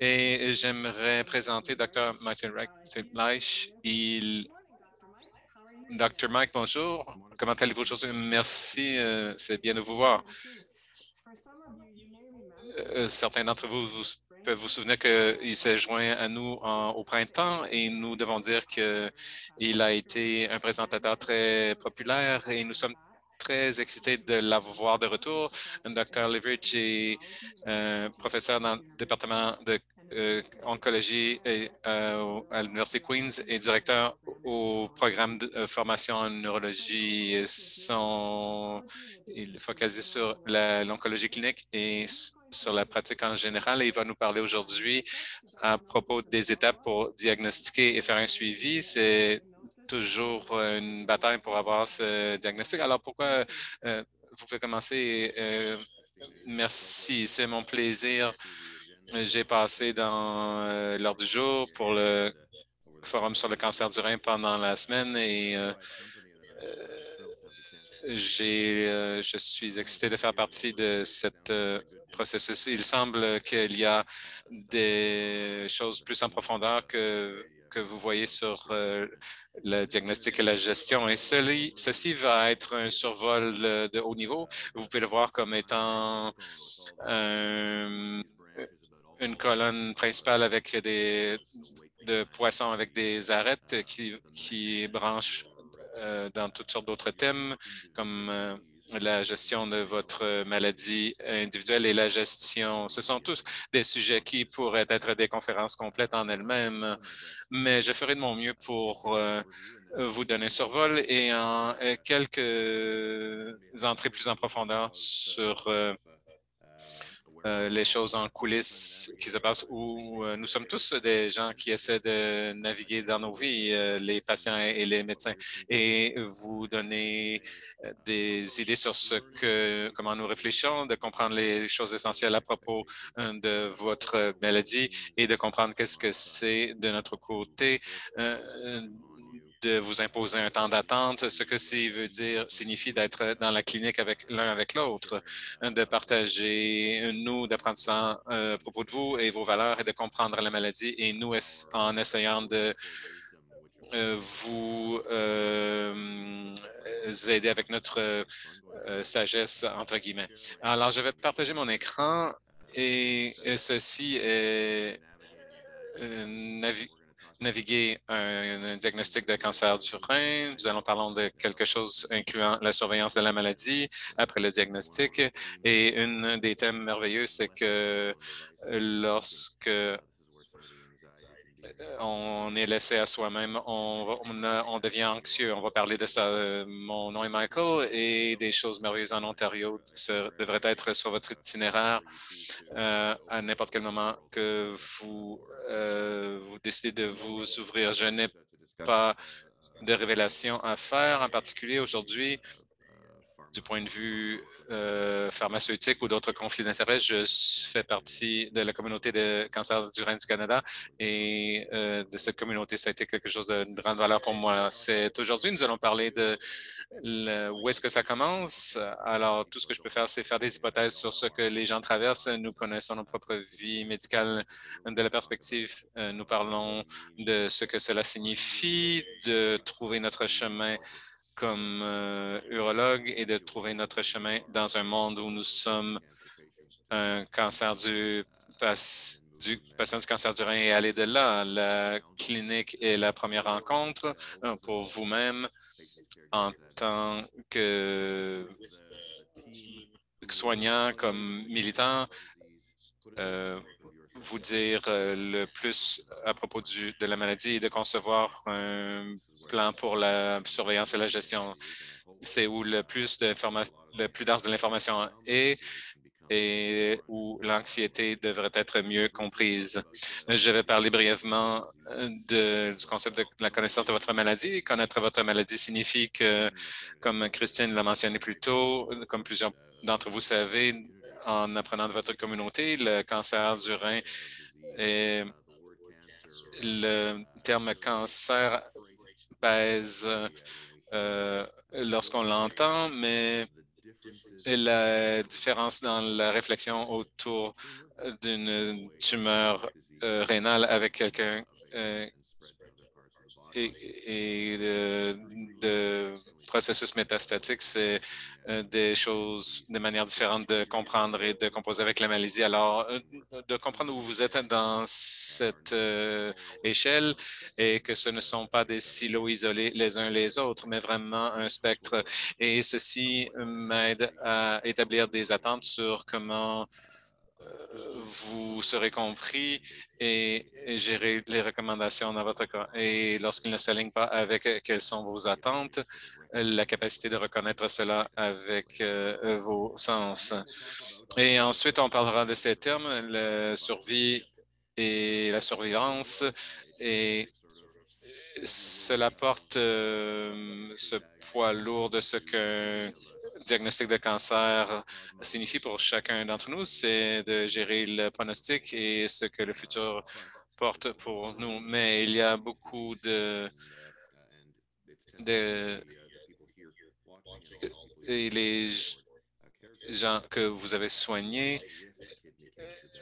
Et j'aimerais présenter Dr. Martin Reich. Dr. Mike, bonjour. Comment allez-vous aujourd'hui? Merci, c'est bien de vous voir. Certains d'entre vous, peuvent vous souvenir qu'il s'est joint à nous au printemps et nous devons dire qu'il a été un présentateur très populaire et nous sommes très excités de l'avoir de retour. Dr. Leverage est professeur dans le département de oncologie à l'Université Queen's et directeur au programme de formation en neurologie. Il est focalisé sur l'oncologie clinique et sur la pratique en général et il va nous parler aujourd'hui à propos des étapes pour diagnostiquer et faire un suivi. C'est toujours une bataille pour avoir ce diagnostic. Alors, pourquoi vous pouvez commencer? Merci, c'est mon plaisir. J'ai passé dans l'heure du jour pour le forum sur le cancer du rein pendant la semaine et je suis excité de faire partie de cette processus. Il semble qu'il y a des choses plus en profondeur que vous voyez sur le diagnostic et la gestion. Et ceci va être un survol de haut niveau. Vous pouvez le voir comme étant une colonne principale avec de poissons avec des arêtes qui branchent dans toutes sortes d'autres thèmes, comme la gestion de votre maladie individuelle et la gestion. Ce sont tous des sujets qui pourraient être des conférences complètes en elles-mêmes, mais je ferai de mon mieux pour vous donner un survol et en quelques entrées plus en profondeur sur les choses en coulisses qui se passent où nous sommes tous des gens qui essaient de naviguer dans nos vies, les patients et les médecins, et vous donner des idées sur comment nous réfléchissons, de comprendre les choses essentielles à propos de votre maladie et de comprendre qu'est-ce que c'est de notre côté. De vous imposer un temps d'attente, ce que ça veut dire, signifie d'être dans la clinique avec l'un avec l'autre, de partager, nous, d'apprendre ça à propos de vous et vos valeurs et de comprendre la maladie et nous, en essayant de vous aider avec notre sagesse, entre guillemets. Alors, je vais partager mon écran et ceci est naviguer un diagnostic de cancer du rein. Nous allons parler de quelque chose incluant la surveillance de la maladie après le diagnostic. Et un des thèmes merveilleux, c'est que lorsque on est laissé à soi-même, on devient anxieux. On va parler de ça. Mon nom est Michael et des choses merveilleuses en Ontario devraient être sur votre itinéraire à n'importe quel moment que vous décidez de vous ouvrir. Je n'ai pas de révélation à faire, en particulier aujourd'hui, du point de vue pharmaceutique ou d'autres conflits d'intérêts. Je fais partie de la communauté de cancer du rein du Canada et de cette communauté, ça a été quelque chose de grande valeur pour moi. Aujourd'hui, nous allons parler de où est-ce que ça commence. Alors, tout ce que je peux faire, c'est faire des hypothèses sur ce que les gens traversent. Nous connaissons notre propre vie médicale de la perspective. Nous parlons de ce que cela signifie, de trouver notre chemin comme urologue et de trouver notre chemin dans un monde où nous sommes un cancer du patient du cancer du rein et aller de là. La clinique est la première rencontre pour vous-même en tant que soignant, comme militant. Vous dire le plus à propos de la maladie et de concevoir un plan pour la surveillance et la gestion. C'est où le plus dense de l'information est et où l'anxiété devrait être mieux comprise. Je vais parler brièvement du concept de la connaissance de votre maladie. Connaître votre maladie signifie que, comme Christine l'a mentionné plus tôt, comme plusieurs d'entre vous savez, en apprenant de votre communauté, le cancer du rein et le terme cancer pèse lorsqu'on l'entend, mais et la différence dans la réflexion autour d'une tumeur rénale avec quelqu'un et de processus métastatique, c'est des choses, des manières différentes de comprendre et de composer avec la maladie. Alors, de comprendre où vous êtes dans cette échelle et que ce ne sont pas des silos isolés les uns les autres, mais vraiment un spectre. Et ceci m'aide à établir des attentes sur comment vous serez compris et gérer les recommandations dans votre cas. Et lorsqu'ils ne s'alignent pas avec quelles sont vos attentes, la capacité de reconnaître cela avec vos sens. Et ensuite, on parlera de ces termes, la survie et la survivance. Et cela porte ce poids lourd de ce qu'un diagnostic de cancer signifie pour chacun d'entre nous, c'est de gérer le pronostic et ce que le futur porte pour nous. Mais il y a beaucoup de et les gens que vous avez soignés,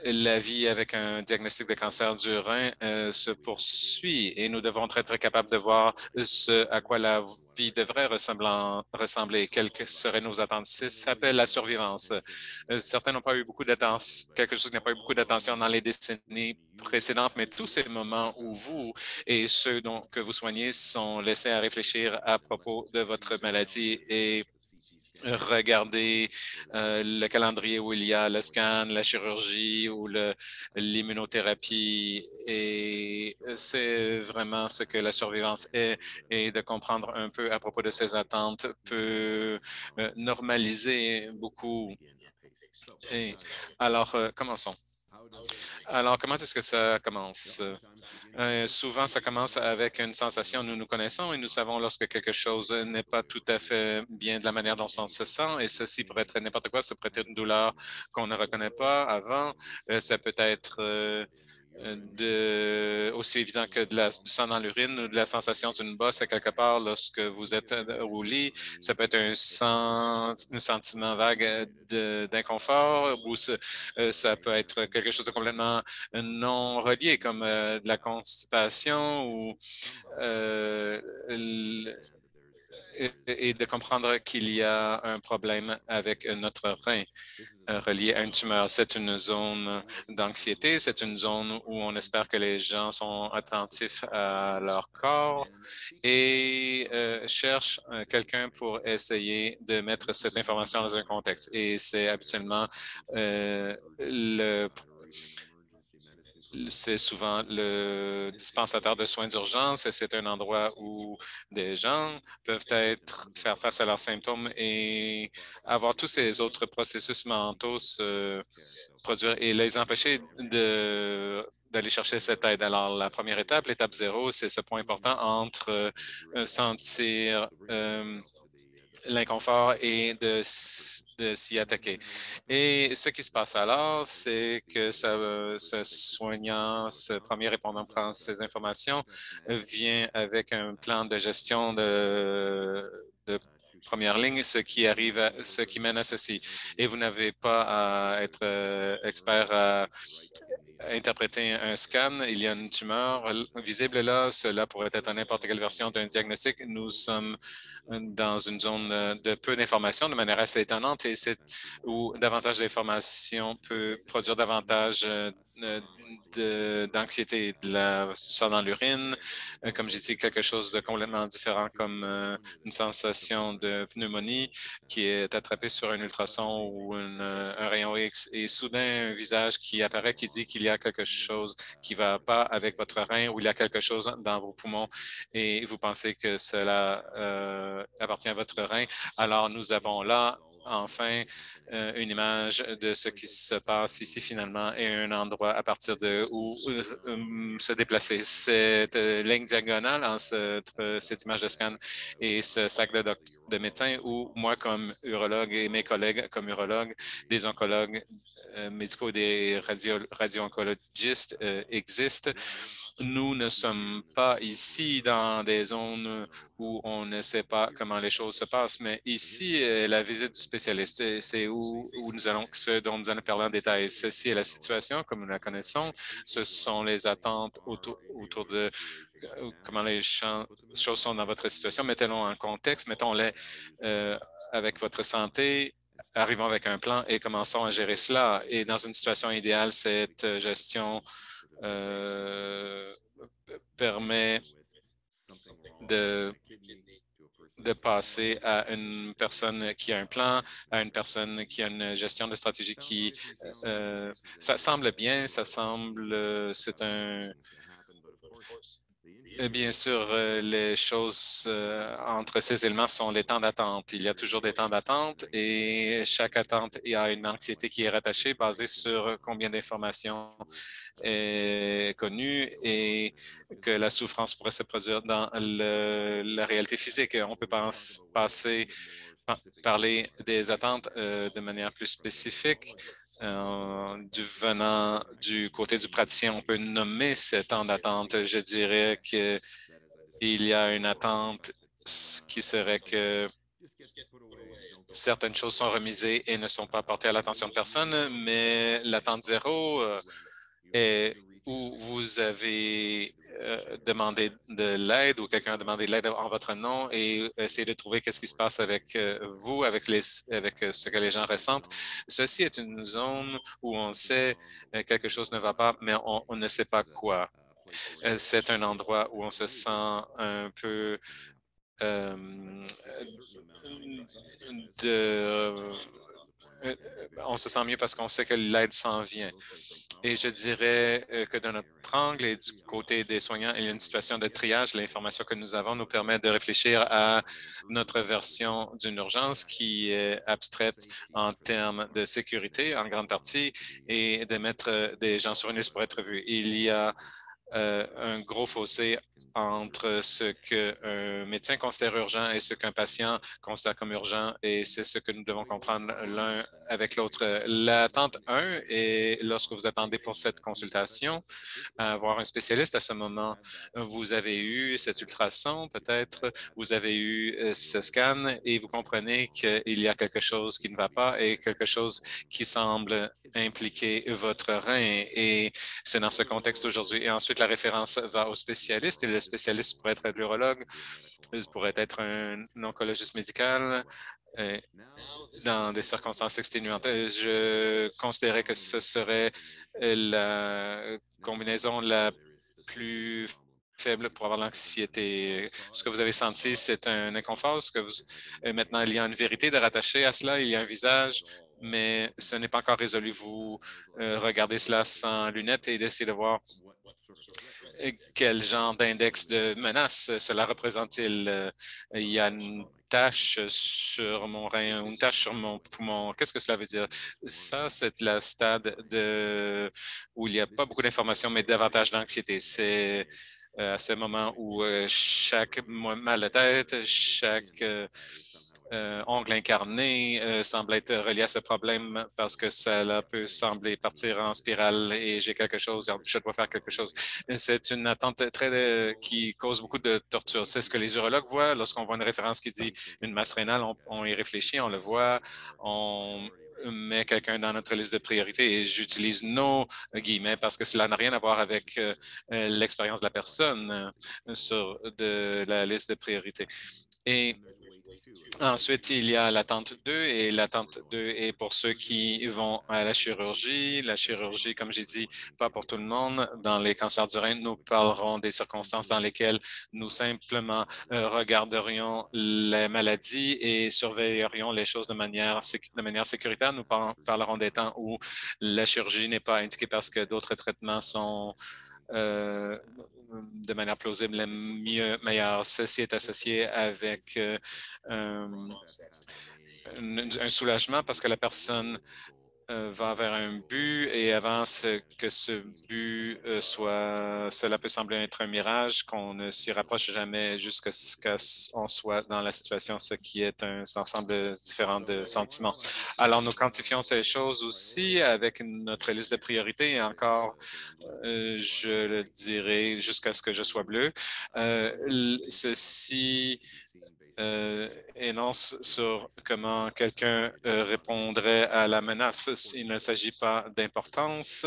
la vie avec un diagnostic de cancer du rein se poursuit et nous devons être capables de voir ce à quoi la vie devrait ressembler, quelles seraient nos attentes. Ça s'appelle la survivance. Certains n'ont pas eu beaucoup d'attention, quelque chose qui n'a pas eu beaucoup d'attention dans les décennies précédentes, mais tous ces moments où vous et ceux que vous soignez sont laissés à réfléchir à propos de votre maladie et regarder le calendrier où il y a le scan, la chirurgie ou l'immunothérapie. Et c'est vraiment ce que la survivance est et de comprendre un peu à propos de ces attentes peut normaliser beaucoup. Et alors, commençons. Alors, comment est-ce que ça commence? Souvent, ça commence avec une sensation. Nous nous connaissons et nous savons lorsque quelque chose n'est pas tout à fait bien de la manière dont on se sent. Et ceci pourrait être n'importe quoi. Ça pourrait être une douleur qu'on ne reconnaît pas avant. Ça peut être aussi évident que du sang dans l'urine ou de la sensation d'une bosse à quelque part lorsque vous êtes au lit. Ça peut être un sentiment vague d'inconfort ou ça peut être quelque chose de complètement non relié comme de la constipation ou euh, et de comprendre qu'il y a un problème avec notre rein relié à une tumeur. C'est une zone d'anxiété, c'est une zone où on espère que les gens sont attentifs à leur corps et cherchent quelqu'un pour essayer de mettre cette information dans un contexte. Et c'est habituellement c'est souvent le dispensateur de soins d'urgence et c'est un endroit où des gens peuvent faire face à leurs symptômes et avoir tous ces autres processus mentaux se produire et les empêcher d'aller chercher cette aide. Alors, la première étape, l'étape zéro, c'est ce point important entre sentir l'inconfort et de s'y attaquer. Et ce qui se passe alors, c'est que ce soignant, ce premier répondant prend ces informations, vient avec un plan de gestion de première ligne, ce qui mène à ceci. Et vous n'avez pas à être expert à interpréter un scan, il y a une tumeur visible là, cela pourrait être n'importe quelle version d'un diagnostic. Nous sommes dans une zone de peu d'informations de manière assez étonnante et c'est où davantage d'informations peut produire davantage d'anxiété, de la sang dans l'urine, comme j'ai dit, quelque chose de complètement différent comme une sensation de pneumonie qui est attrapée sur un ultrason ou un rayon X et soudain un visage qui apparaît qui dit qu'il y a quelque chose qui ne va pas avec votre rein ou il y a quelque chose dans vos poumons et vous pensez que cela appartient à votre rein. Alors nous avons là enfin une image de ce qui se passe ici finalement et un endroit à partir de où se déplacer. Cette ligne diagonale entre cette image de scan et ce sac de médecins où moi comme urologue et mes collègues comme urologues, des oncologues médicaux, des radio-oncologistes existent. Nous ne sommes pas ici dans des zones où on ne sait pas comment les choses se passent, mais ici, la visite du spécialiste spécialiste. C'est où nous allons, ce dont nous allons parler en détail. Ceci est la situation comme nous la connaissons. Ce sont les attentes autour de comment les choses sont dans votre situation. Mettez-les en contexte, mettons-les avec votre santé. Arrivons avec un plan et commençons à gérer cela. Et dans une situation idéale, cette gestion permet de passer à une personne qui a un plan, à une personne qui a une gestion de stratégie qui, ça semble bien, ça semble, c'est un, bien sûr, les choses entre ces éléments sont les temps d'attente. Il y a toujours des temps d'attente et chaque attente il y a une anxiété qui est rattachée basée sur combien d'informations est connue et que la souffrance pourrait se produire dans la réalité physique. On peut parler des attentes de manière plus spécifique. Venant du côté du praticien, on peut nommer ces temps d'attente. Je dirais qu'il y a une attente qui serait que certaines choses sont remisées et ne sont pas portées à l'attention de personne, mais l'attente zéro est où vous avez demandé de l'aide ou quelqu'un a demandé de l'aide en votre nom et essayer de trouver qu'est-ce qui se passe avec vous, avec ce que les gens ressentent. Ceci est une zone où on sait quelque chose ne va pas, mais on ne sait pas quoi. C'est un endroit où on se sent un peu de on se sent mieux parce qu'on sait que l'aide s'en vient. Et je dirais que de notre angle et du côté des soignants, il y a une situation de triage. L'information que nous avons nous permet de réfléchir à notre version d'une urgence qui est abstraite en termes de sécurité en grande partie et de mettre des gens sur une liste pour être vus. Il y a un gros fossé entre ce qu'un médecin considère urgent et ce qu'un patient considère comme urgent, et c'est ce que nous devons comprendre l'un avec l'autre. L'attente 1 est lorsque vous attendez pour cette consultation, à voir un spécialiste à ce moment. Vous avez eu cet ultrason, peut-être, vous avez eu ce scan et vous comprenez qu'il y a quelque chose qui ne va pas et quelque chose qui semble impliquer votre rein. Et c'est dans ce contexte aujourd'hui. Et ensuite, la référence va au spécialiste et le spécialiste pourrait être un neurologue, pourrait être un oncologiste médical, dans des circonstances exténuantes. Je considérais que ce serait la combinaison la plus faible pour avoir l'anxiété. Ce que vous avez senti, c'est un inconfort. Maintenant, il y a une vérité de rattacher à cela. Il y a un visage, mais ce n'est pas encore résolu. Vous regardez cela sans lunettes et d'essayer de voir quel genre d'index de menace cela représente-t-il. Il y a une tache sur mon rein, une tache sur mon poumon. Qu'est-ce que cela veut dire? Ça, c'est le stade où il n'y a pas beaucoup d'informations, mais davantage d'anxiété. C'est à ce moment où chaque mal de tête, chaque ongle incarné semble être relié à ce problème parce que ça peut sembler partir en spirale et j'ai quelque chose, je dois faire quelque chose. C'est une attente qui cause beaucoup de torture. C'est ce que les urologues voient lorsqu'on voit une référence qui dit une masse rénale, on y réfléchit, on le voit, on met quelqu'un dans notre liste de priorités et j'utilise nos guillemets parce que cela n'a rien à voir avec l'expérience de la personne sur de la liste de priorités. Et ensuite, il y a l'attente 2 et l'attente 2 est pour ceux qui vont à la chirurgie. La chirurgie, comme j'ai dit, pas pour tout le monde. Dans les cancers du rein, nous parlerons des circonstances dans lesquelles nous simplement regarderions les maladies et surveillerions les choses de manière sécuritaire. Nous parlerons des temps où la chirurgie n'est pas indiquée parce que d'autres traitements sont de manière plausible meilleure. Ceci est associé avec un soulagement parce que la personne va vers un but et avant que ce but cela peut sembler être un mirage, qu'on ne s'y rapproche jamais jusqu'à ce qu'on soit dans la situation, ce qui est un ensemble différent de sentiments. Alors, nous quantifions ces choses aussi avec notre liste de priorités et encore, je le dirai jusqu'à ce que je sois bleu. Ceci et non sur comment quelqu'un répondrait à la menace. Il ne s'agit pas d'importance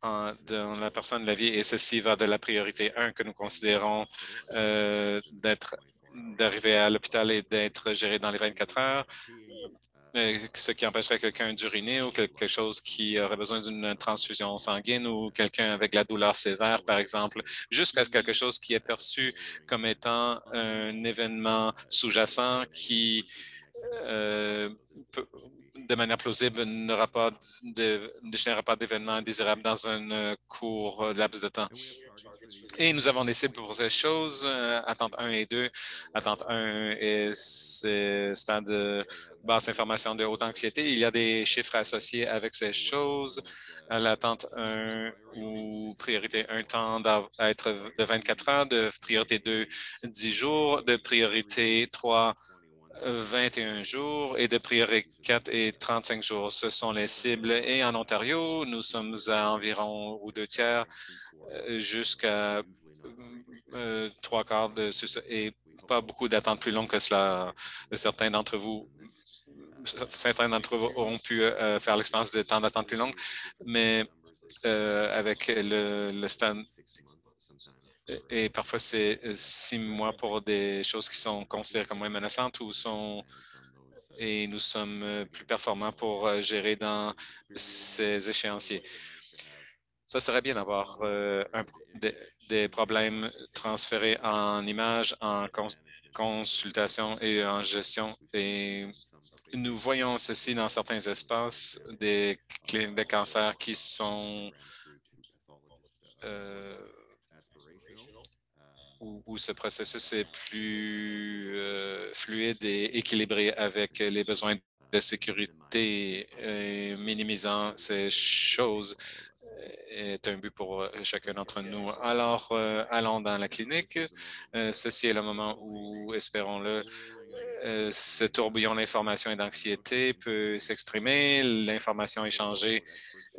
dans la personne de la vie et ceci va de la priorité 1 que nous considérons d'arriver à l'hôpital et d'être géré dans les 24 heures, ce qui empêcherait quelqu'un d'uriner ou quelque chose qui aurait besoin d'une transfusion sanguine ou quelqu'un avec la douleur sévère, par exemple, jusqu'à quelque chose qui est perçu comme étant un événement sous-jacent qui euh, de manière plausible, ne générera pas d'événements indésirables dans un court laps de temps. Et nous avons des cibles pour ces choses, attente 1 et 2. Attente 1 est stade de basse information de haute anxiété. Il y a des chiffres associés avec ces choses. À l'attente 1 ou priorité 1 tend à être de 24 heures, de priorité 2, 10 jours, de priorité 3, 21 jours et de priorité 4 et 35 jours. Ce sont les cibles. Et en Ontario, nous sommes à environ ou 2 tiers jusqu'à 3 quarts et pas beaucoup d'attentes plus longues que cela. Certains d'entre vous auront pu faire l'expérience de temps d'attente plus longue, mais avec le stade et parfois c'est 6 mois pour des choses qui sont considérées comme moins menaçantes et nous sommes plus performants pour gérer dans ces échéanciers. Ça serait bien d'avoir des problèmes transférés en images, en consultation et en gestion. Et nous voyons ceci dans certains espaces, des cliniques de cancer qui sont où ce processus est plus fluide et équilibré avec les besoins de sécurité, minimisant ces choses est un but pour chacun d'entre nous. Alors, allons dans la clinique. Ceci est le moment où, espérons-le, ce tourbillon d'information et d'anxiété peut s'exprimer. L'information échangée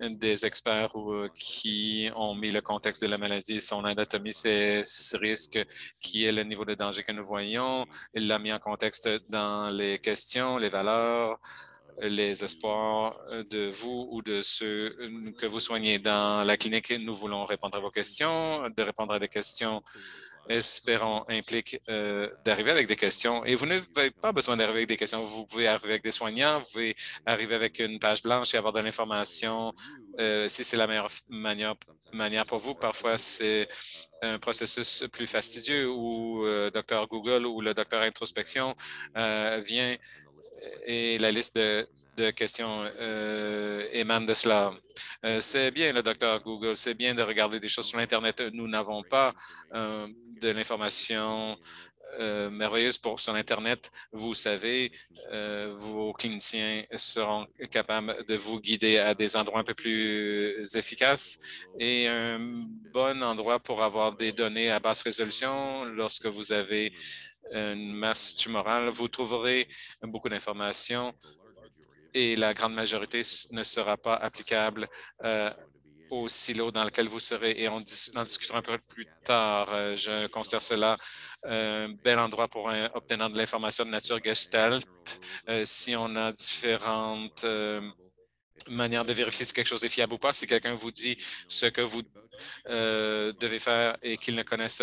des experts qui ont mis le contexte de la maladie, son anatomie, ses risques, qui est le niveau de danger que nous voyons. Il l'a mis en contexte dans les questions, les valeurs, les espoirs de vous ou de ceux que vous soignez dans la clinique. Nous voulons répondre à vos questions, de répondre à des questions espérons, implique d'arriver avec des questions. Et vous n'avez pas besoin d'arriver avec des questions. Vous pouvez arriver avec des soignants, vous pouvez arriver avec une page blanche et avoir de l'information. Si c'est la meilleure manière pour vous, parfois c'est un processus plus fastidieux où Docteur Google ou le Docteur Introspection vient et la liste de questions émane de cela. C'est bien le Docteur Google, c'est bien de regarder des choses sur l'Internet. Nous n'avons pas de l'information merveilleuse sur l'Internet. Vous savez, vos cliniciens seront capables de vous guider à des endroits un peu plus efficaces et un bon endroit pour avoir des données à basse résolution lorsque vous avez une masse tumorale. Vous trouverez beaucoup d'informations et la grande majorité ne sera pas applicable au silo dans lequel vous serez et on en discutera un peu plus tard. Je considère cela un bel endroit pour obtenir de l'information de nature gestalt. Si on a différentes manière de vérifier si quelque chose est fiable ou pas. Si quelqu'un vous dit ce que vous devez faire et qu'ils ne connaissent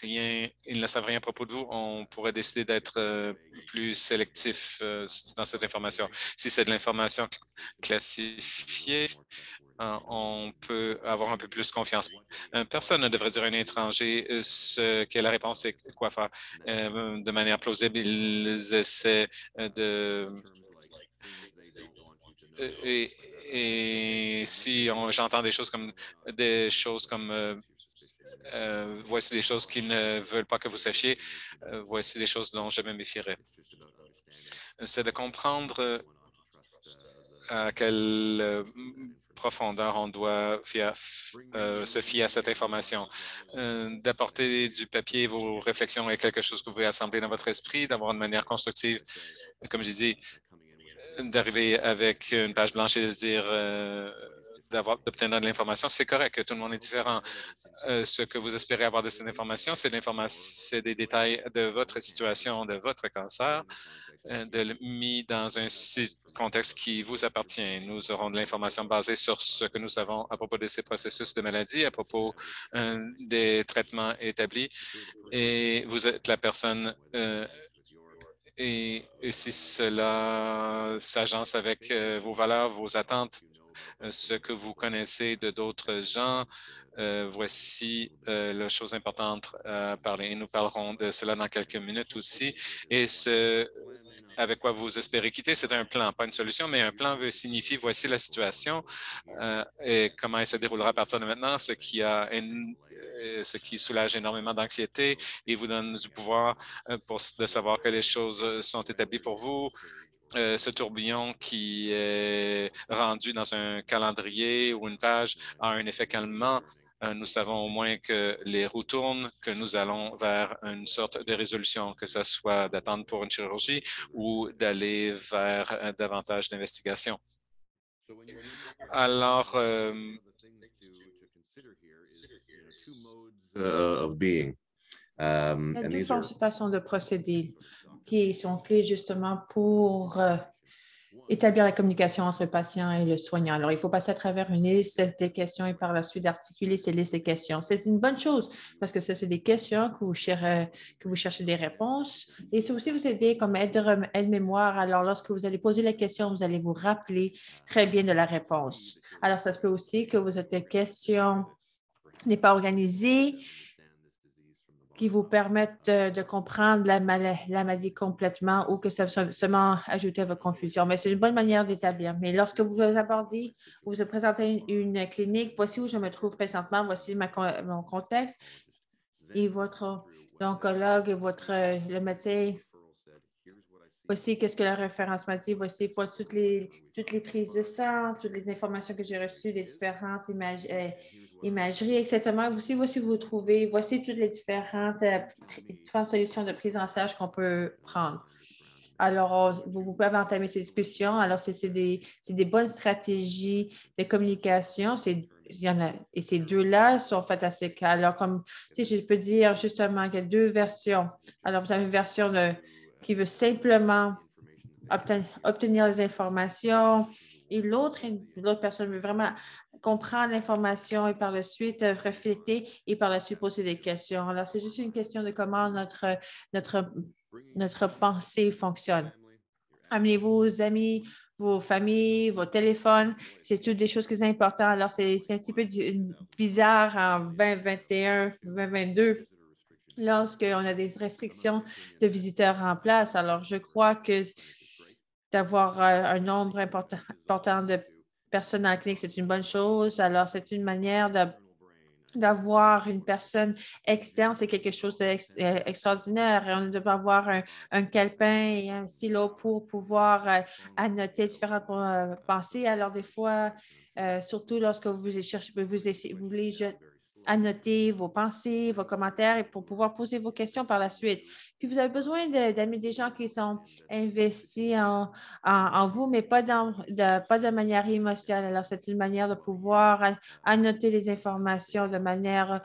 rien, ils ne savent rien à propos de vous, on pourrait décider d'être plus sélectif dans cette information. Si c'est de l'information classifiée, on peut avoir un peu plus confiance. Personne ne devrait dire à un étranger ce qu'est la réponse et quoi faire. De manière plausible, ils essaient de et si j'entends des choses comme voici des choses qu'ils ne veulent pas que vous sachiez, voici des choses dont je me méfierais. C'est de comprendre à quelle profondeur on doit se fier à cette information. D'apporter du papier vos réflexions est quelque chose que vous pouvez assembler dans votre esprit, d'avoir une manière constructive, comme j'ai dit, d'arriver avec une page blanche et de dire d'obtenir de l'information, c'est correct que tout le monde est différent. Ce que vous espérez avoir de cette information, c'est des détails de votre situation, de votre cancer, mis dans un contexte qui vous appartient. Nous aurons de l'information basée sur ce que nous savons à propos de ces processus de maladie, à propos des traitements établis, et vous êtes la personne et si cela s'agence avec vos valeurs, vos attentes, ce que vous connaissez de d'autres gens, voici la chose importante à parler. Et nous parlerons de cela dans quelques minutes aussi. Et avec quoi vous espérez quitter, c'est un plan, pas une solution, mais un plan veut signifier voici la situation et comment elle se déroulera à partir de maintenant, ce qui soulage énormément d'anxiété et vous donne du pouvoir de savoir que les choses sont établies pour vous. Ce tourbillon qui est rendu dans un calendrier ou une page a un effet calmant. Nous savons au moins que les roues tournent, que nous allons vers une sorte de résolution, que ce soit d'attendre pour une chirurgie ou d'aller vers davantage d'investigation. Alors, il y a deux façons de procéder qui sont clés justement pour établir la communication entre le patient et le soignant. Alors, il faut passer à travers une liste de questions et par la suite articuler ces listes de questions. C'est une bonne chose parce que ça, c'est des questions que vous cherchez des réponses et c'est aussi vous aider comme aide-mémoire. Alors, lorsque vous allez poser la question, vous allez vous rappeler très bien de la réponse. Alors, ça se peut aussi que votre question n'est pas organisée, qui vous permettent de comprendre la maladie complètement ou que ça va seulement ajouter à votre confusion. Mais c'est une bonne manière d'établir. Mais lorsque vous abordez ou vous présentez une clinique, voici où je me trouve présentement, voici mon contexte et votre oncologue et le médecin. Voici qu'est-ce que la référence m'a dit. Voici pour toutes les prises de sang, toutes les informations que j'ai reçues, les différentes imageries, etc. Voici où vous trouvez. Voici toutes les différentes solutions de prise en charge qu'on peut prendre. Alors, vous pouvez entamer ces discussions. Alors, c'est des bonnes stratégies de communication. Il y en a, et ces deux-là sont fantastiques. Alors, comme je peux dire justement qu'il y a deux versions. Alors, vous avez une version qui veut simplement obtenir les informations et l'autre personne veut vraiment comprendre l'information et par la suite refléter et par la suite poser des questions. Alors, c'est juste une question de comment notre pensée fonctionne. Amenez vos amis, vos familles, vos téléphones, c'est toutes des choses qui sont importantes. Alors, c'est un petit peu bizarre en 2021, 2022 lorsqu'on a des restrictions de visiteurs en place. Alors, je crois que d'avoir un nombre important de personnes dans la clinique, c'est une bonne chose. Alors, c'est une manière d'avoir une personne externe, c'est quelque chose d'extraordinaire. On doit avoir un calepin et un stylo pour pouvoir annoter différentes pensées. Alors, des fois, surtout lorsque vous voulez annoter vos pensées, vos commentaires et pour pouvoir poser vos questions par la suite. Puis, vous avez besoin d'amener des gens qui sont investis en vous, mais pas de manière émotionnelle. Alors, c'est une manière de pouvoir annoter les informations de manière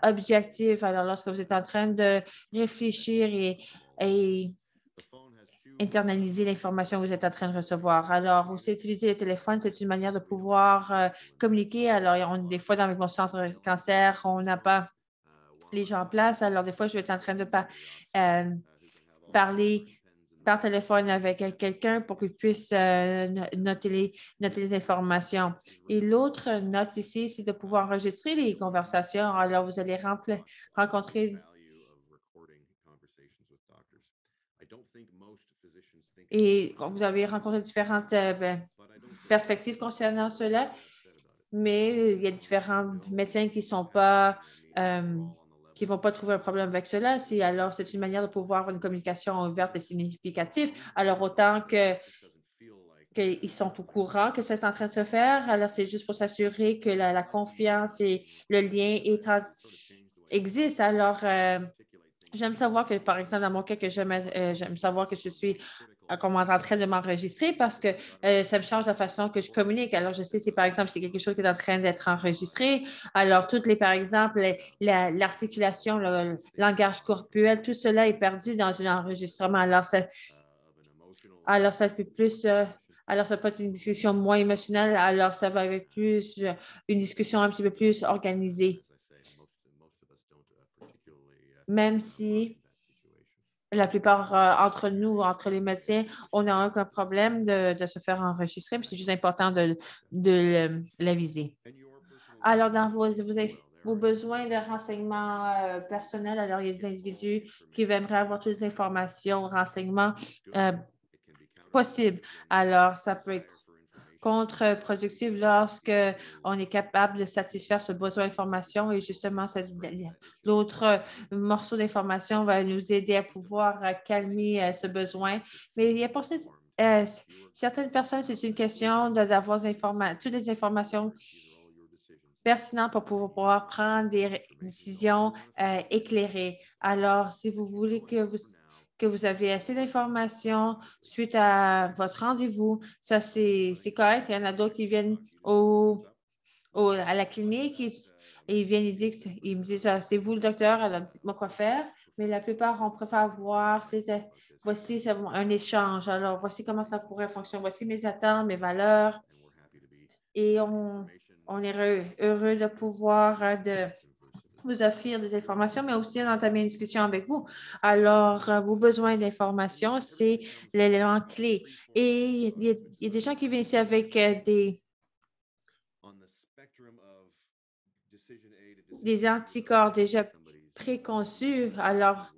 objective. Alors, lorsque vous êtes en train de réfléchir et internaliser l'information que vous êtes en train de recevoir. Alors, aussi utiliser le téléphone, c'est une manière de pouvoir communiquer. Alors, des fois, dans mon centre cancer, on n'a pas les gens en place. Alors, des fois, je vais être en train de parler par téléphone avec quelqu'un pour qu'il puisse noter les informations. Et l'autre note ici, c'est de pouvoir enregistrer les conversations. Alors, vous allez rencontrer et vous avez rencontré différentes perspectives concernant cela, mais il y a différents médecins qui ne vont pas trouver un problème avec cela. Alors, c'est une manière de pouvoir avoir une communication ouverte et significative. Alors, autant qu'ils sont au courant que c'est en train de se faire. Alors, c'est juste pour s'assurer que la confiance et le lien existent. Alors, j'aime savoir que, par exemple, dans mon cas, j'aime savoir que je suis comme en train de m'enregistrer parce que ça me change la façon que je communique. Alors, je sais si, par exemple, c'est quelque chose qui est en train d'être enregistré. Alors, par exemple, l'articulation, le langage corporel, tout cela est perdu dans un enregistrement. Alors, ça peut plus... alors, ça peut être une discussion moins émotionnelle. Alors, ça va être plus une discussion un petit peu plus organisée. Même si la plupart entre nous, entre les médecins, on n'a aucun problème de se faire enregistrer, mais c'est juste important de l'aviser. Alors, dans vos besoins de renseignements personnels, alors il y a des individus qui aimeraient avoir toutes les informations, renseignements possibles. Alors, ça peut être contre-productif lorsque on est capable de satisfaire ce besoin d'information et justement, l'autre morceau d'information va nous aider à pouvoir calmer ce besoin. Mais il y a pour certaines personnes, c'est une question d'avoir toutes les informations pertinentes pour pouvoir prendre des décisions éclairées. Alors, si vous voulez que vous avez assez d'informations suite à votre rendez-vous. Ça, c'est correct. Il y en a d'autres qui viennent à la clinique et ils viennent, ils me disent, ah, c'est vous le docteur, alors dites-moi quoi faire. Mais la plupart, on préfère voir, voici un échange. Alors, voici comment ça pourrait fonctionner. Voici mes attentes, mes valeurs. Et on est heureux de pouvoir vous offrir des informations, mais aussi d'entamer une discussion avec vous. Alors, vos besoins d'information, c'est l'élément clé. Et il y a des gens qui viennent ici avec des anticorps déjà préconçus. Alors,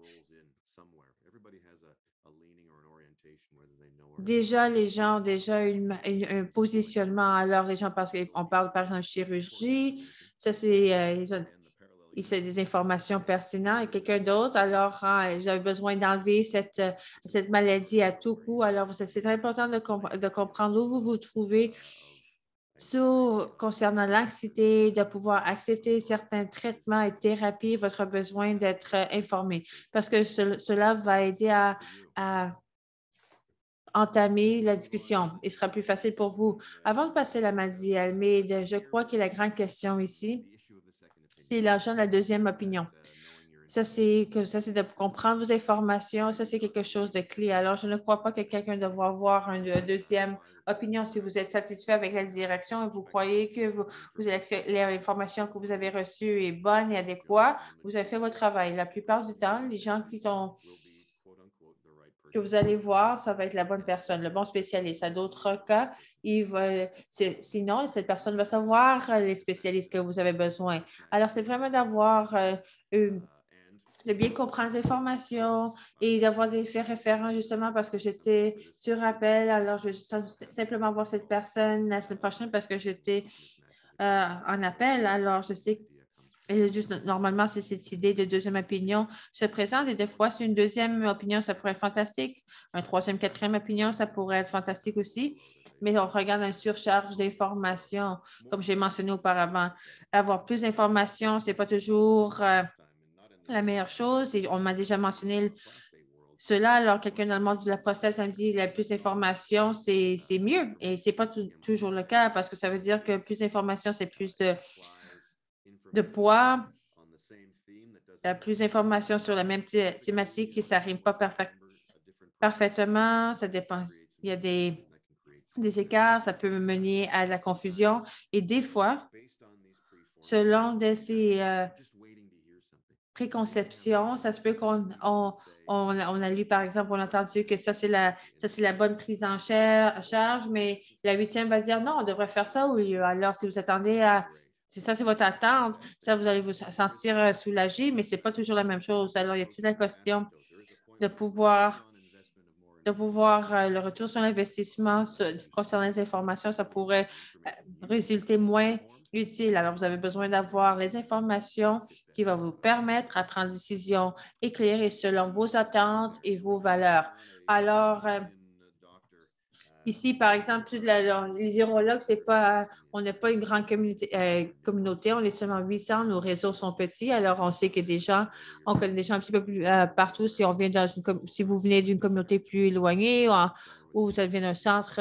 déjà, les gens ont déjà un positionnement. Alors, les gens on parle par exemple de chirurgie. Ça, c'est des informations pertinentes et quelqu'un d'autre, alors j'avais besoin d'enlever cette maladie à tout coup. Alors, c'est très important de comprendre où vous vous trouvez concernant l'anxiété, de pouvoir accepter certains traitements et thérapies, votre besoin d'être informé parce que cela va aider à entamer la discussion. Il sera plus facile pour vous. Avant de passer la maladie, Almeida, je crois que la grande question ici, c'est l'argent de la deuxième opinion. Ça, c'est de comprendre vos informations. Ça, c'est quelque chose de clé. Alors, je ne crois pas que quelqu'un devra avoir une deuxième opinion si vous êtes satisfait avec la direction et vous croyez que l'information que vous avez reçue est bonne et adéquate, vous avez fait votre travail. La plupart du temps, les gens que vous allez voir, ça va être la bonne personne, le bon spécialiste. À d'autres cas, sinon, cette personne va savoir les spécialistes que vous avez besoin. Alors, c'est vraiment d'avoir de bien comprendre les informations et d'avoir des faits référents justement parce que j'étais sur appel. Alors, je vais simplement voir cette personne la semaine prochaine parce que j'étais en appel. Alors, je sais que juste normalement, c'est cette idée de deuxième opinion se présente et des fois, c'est une deuxième opinion, ça pourrait être fantastique. Un troisième, quatrième opinion, ça pourrait être fantastique aussi. Mais on regarde une surcharge d'informations, comme j'ai mentionné auparavant. Avoir plus d'informations, ce n'est pas toujours la meilleure chose. Et on m'a déjà mentionné cela. Alors, quelqu'un dans le monde de la prostate me dit la plus d'informations, c'est mieux. Et ce n'est pas toujours le cas parce que ça veut dire que plus d'informations, c'est plus de poids. Plus d'informations sur la même thématique et ça ne rime pas parfaitement. Ça dépend. Il y a des écarts, ça peut mener à la confusion. Et des fois, selon de ces préconceptions, ça se peut qu'on a lu, par exemple, on a entendu que ça, c'est la bonne prise en charge, mais la huitième va dire non, on devrait faire ça au lieu. Alors, si vous attendez si ça, c'est votre attente, ça, vous allez vous sentir soulagé, mais ce n'est pas toujours la même chose. Alors, il y a toute la question de pouvoir le retour sur l'investissement concernant les informations, ça pourrait résulter moins utile. Alors, vous avez besoin d'avoir les informations qui vont vous permettre à prendre des décisions éclairées selon vos attentes et vos valeurs. Alors, Ici, par exemple, les urologues, on n'a pas une grande communauté, on est seulement 800, nos réseaux sont petits, alors on sait que on connaît des gens un petit peu plus partout. Si si vous venez d'une communauté plus éloignée ou vous venez d'un centre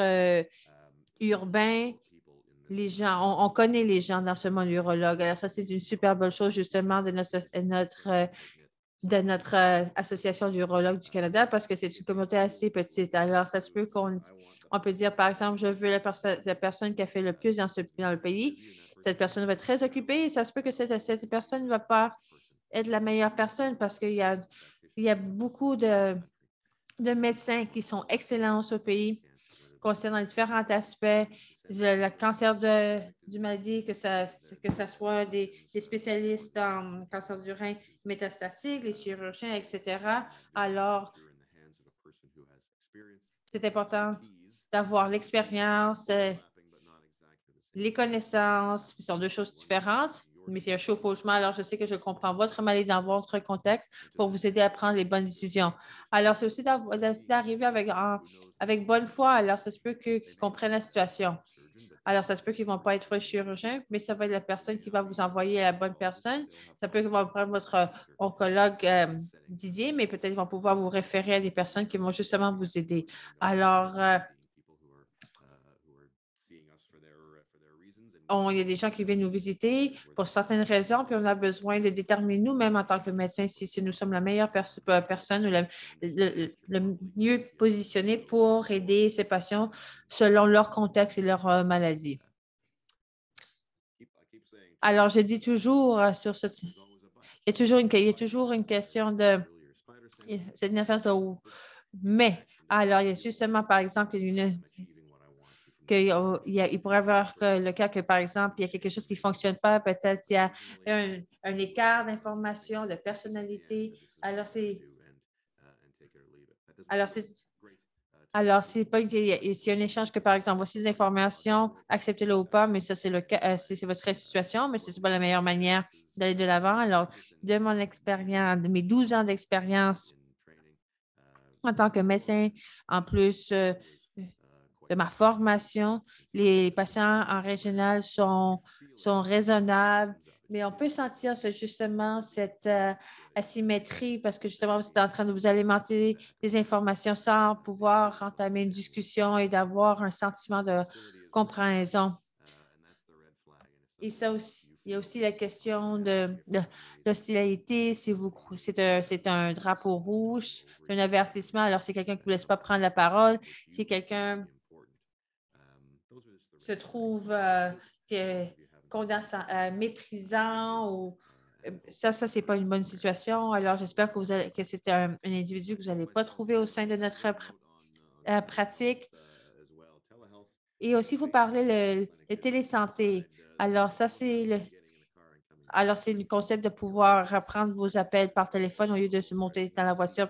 urbain, les gens, on connaît les gens dans ce monde urologue. Alors ça, c'est une super bonne chose justement de notre Association d'urologues du Canada parce que c'est une communauté assez petite. Alors, ça se peut on peut dire, par exemple, je veux la personne qui a fait le plus dans le pays. Cette personne va être très occupée et ça se peut que cette personne ne va pas être la meilleure personne parce il y a beaucoup de médecins qui sont excellents au pays concernant différents aspects, le cancer du maladie, que ça soit des spécialistes en cancer du rein métastatique, les chirurgiens, etc. Alors, c'est important d'avoir l'expérience, les connaissances, ce sont deux choses différentes, mais c'est un chevauchement. Alors, je sais que je comprends votre maladie dans votre contexte pour vous aider à prendre les bonnes décisions. Alors, c'est aussi d'arriver avec bonne foi. Alors, ça se peut qu'ils comprennent la situation. Alors, ça se peut qu'ils ne vont pas être chirurgiens, mais ça va être la personne qui va vous envoyer la bonne personne. Ça peut qu'ils vont prendre votre oncologue Didier, mais peut-être qu'ils vont pouvoir vous référer à des personnes qui vont justement vous aider. Alors, il y a des gens qui viennent nous visiter pour certaines raisons, puis on a besoin de déterminer nous-mêmes en tant que médecins si nous sommes la meilleure personne ou le mieux positionné pour aider ces patients selon leur contexte et leur maladie. Alors, je dis toujours sur ce... Il y a toujours une question de... C'est une affaire mais, alors, il y a justement, par exemple, il pourrait y avoir le cas que, par exemple, il y a quelque chose qui ne fonctionne pas, peut-être il y a un écart d'information, de personnalité. Alors, c'est pas c'est un échange que, par exemple, voici des informations, acceptez-le ou pas, mais ça, c'est le cas, c'est votre situation, mais ce n'est pas la meilleure manière d'aller de l'avant. Alors, de mon expérience, de mes 12 ans d'expérience en tant que médecin, en plus de ma formation, les patients en régional sont raisonnables, mais on peut sentir justement cette asymétrie parce que justement, vous êtes en train de vous alimenter des informations sans pouvoir entamer une discussion et d'avoir un sentiment de compréhension. Et ça aussi, il y a aussi la question d'hostilité. Si c'est un drapeau rouge, un avertissement, alors c'est quelqu'un qui ne vous laisse pas prendre la parole. Si quelqu'un se trouve méprisant ou ça, ce n'est pas une bonne situation. Alors, j'espère que c'est un individu que vous n'allez pas trouver au sein de notre pratique. Et aussi, vous parlez le télésanté. Alors, ça, c'est le concept de pouvoir reprendre vos appels par téléphone au lieu de se monter dans la voiture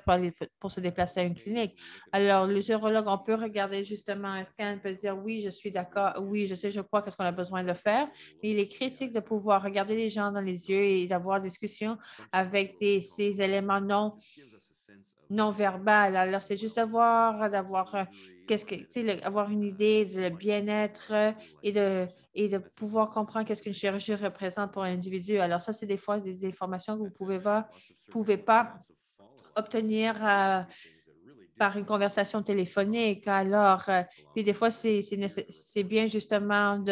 pour se déplacer à une clinique. Alors, les urologues, on peut regarder justement un scan, peut dire oui, je suis d'accord, oui, je sais, je crois, qu'est-ce qu'on a besoin de faire. Mais il est critique de pouvoir regarder les gens dans les yeux et d'avoir des discussions avec ces éléments non verbal. Alors, c'est juste d'avoir avoir une idée du bien-être et de pouvoir comprendre qu'est-ce qu'une chirurgie représente pour un individu. Alors, ça, c'est des fois des informations que vous ne pouvez pas obtenir par une conversation téléphonique. Alors, puis des fois, c'est bien justement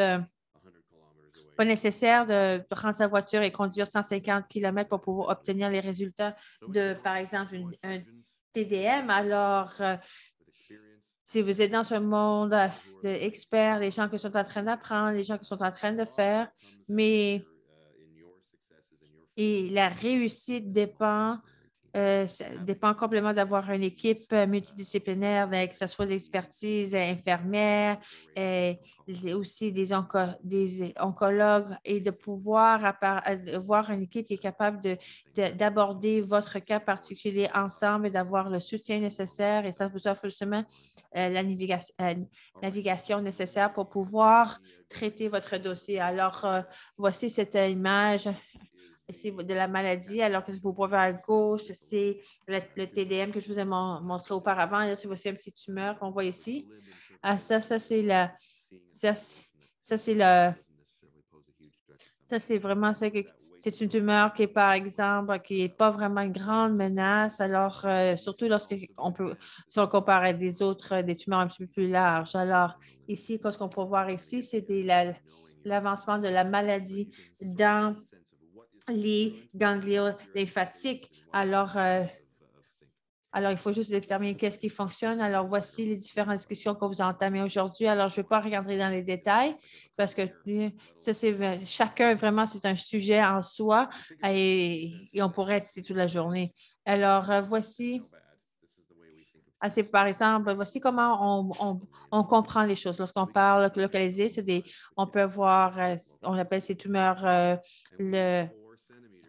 pas nécessaire de prendre sa voiture et conduire 150 km pour pouvoir obtenir les résultats de, par exemple, un TDM. Alors, si vous êtes dans ce monde d'experts, les gens qui sont en train d'apprendre, les gens qui sont en train de faire, et la réussite ça dépend complètement d'avoir une équipe multidisciplinaire, que ce soit l'expertise infirmière, aussi des oncologues et de pouvoir avoir une équipe qui est capable d'aborder votre cas particulier ensemble et d'avoir le soutien nécessaire. Et ça vous offre justement la navigation nécessaire pour pouvoir traiter votre dossier. Alors, voici cette image de la maladie, alors que vous pouvez à gauche, c'est le TDM que je vous ai montré auparavant. Là, c'est aussi une petite tumeur qu'on voit ici. Ah, ça c'est la, ça, c'est la, ça c'est vraiment ça que c'est une tumeur qui est, par exemple, qui n'est pas vraiment une grande menace. Alors, surtout lorsqu'on peut, si on compare à des autres, des tumeurs un petit peu plus larges. Alors, ici, ce qu'on peut voir ici, c'est l'avancement de la maladie dans les ganglions lymphatiques. Alors, il faut juste déterminer qu'est-ce qui fonctionne. Alors, voici les différentes discussions que vous entamez aujourd'hui. Alors, je ne vais pas regarder dans les détails parce que ça, chacun, vraiment, c'est un sujet en soi et on pourrait être ici toute la journée. Alors, voici, par exemple, voici comment on comprend les choses. Lorsqu'on parle localisé, on peut voir, on appelle ces tumeurs le